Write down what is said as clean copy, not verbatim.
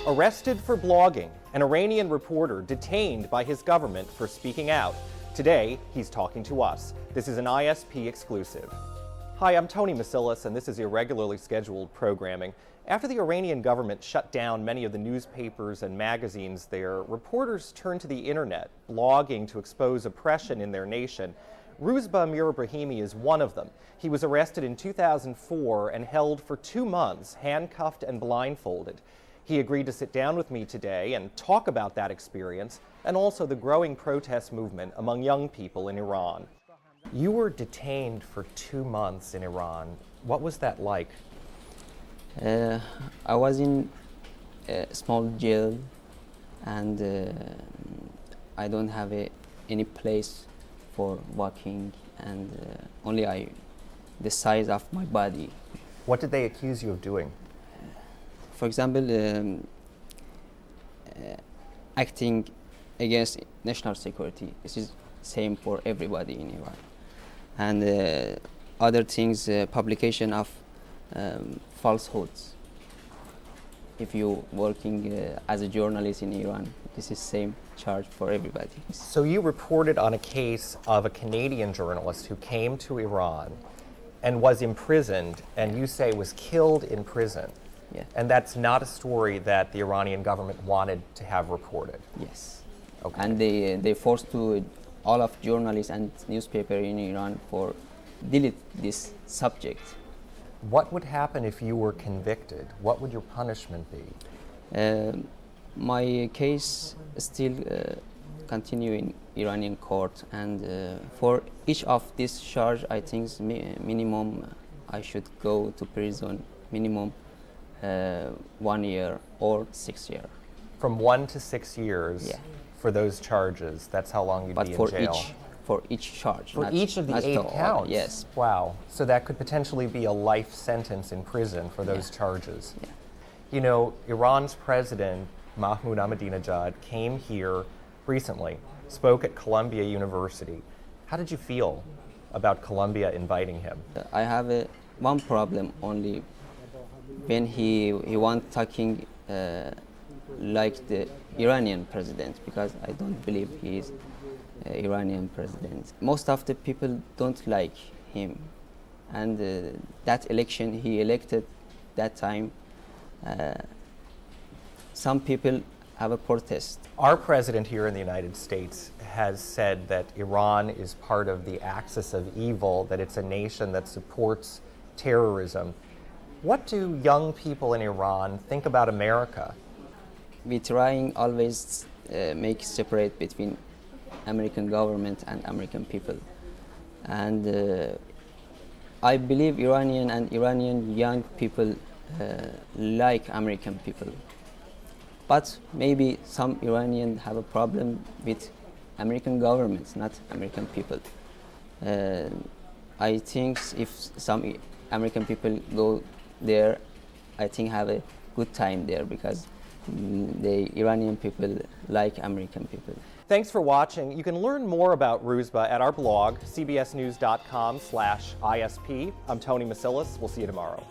Arrested for blogging, an Iranian reporter detained by his government for speaking out. Today, he's talking to us. This is an ISP exclusive. Hi, I'm Tony Masilis, and this is irregularly scheduled programming. After the Iranian government shut down many of the newspapers and magazines there, reporters turned to the internet, blogging to expose oppression in their nation. Ruzba Amir Ibrahimi is one of them. He was arrested in 2004 and held for 2 months, handcuffed and blindfolded. He agreed to sit down with me today and talk about that experience and also the growing protest movement among young people in Iran. You were detained for 2 months in Iran. What was that like? I was in a small jail, and I don't have any place for walking, and only the size of my body. What did they accuse you of doing? For example, acting against national security. This is same for everybody in Iran. And other things, publication of falsehoods. If you working as a journalist in Iran, this is same charge for everybody. So you reported on a case of a Canadian journalist who came to Iran and was imprisoned, and you say was killed in prison. Yeah. And that's not a story that the Iranian government wanted to have reported. Yes. Okay. And they forced to all of journalists and newspaper in Iran for delete this subject. What would happen if you were convicted? What would your punishment be? My case still continue in Iranian court, and for each of these charge, I think minimum I should go to prison minimum 1 year or 6 years. From 1 to 6 years. Yeah. For those charges, that's how long you'd But be in for jail. for each charge. For each of the 8 all. counts? Yes. Wow. So that could potentially be a life sentence in prison for those charges. Yeah. You know, Iran's president, Mahmoud Ahmadinejad, came here recently, spoke at Columbia University. How did you feel about Columbia inviting him? I have one problem only. When he want talking like the Iranian president, because I don't believe he is Iranian president. Most of the people don't like him, and that election he elected that time, some people have a protest. Our president here in the United States has said that Iran is part of the axis of evil, that it's a nation that supports terrorism. What do young people in Iran think about America? We trying always make separate between American government and American people, and I believe Iranian young people like American people, but maybe some Iranian have a problem with American government, not American people. I think if some American people go there, I think have a good time there, because the Iranian people like American people. Thanks for watching. You can learn more about Ruzba at our blog, cbsnews.com/ISP. I'm Tony Masilis. We'll see you tomorrow.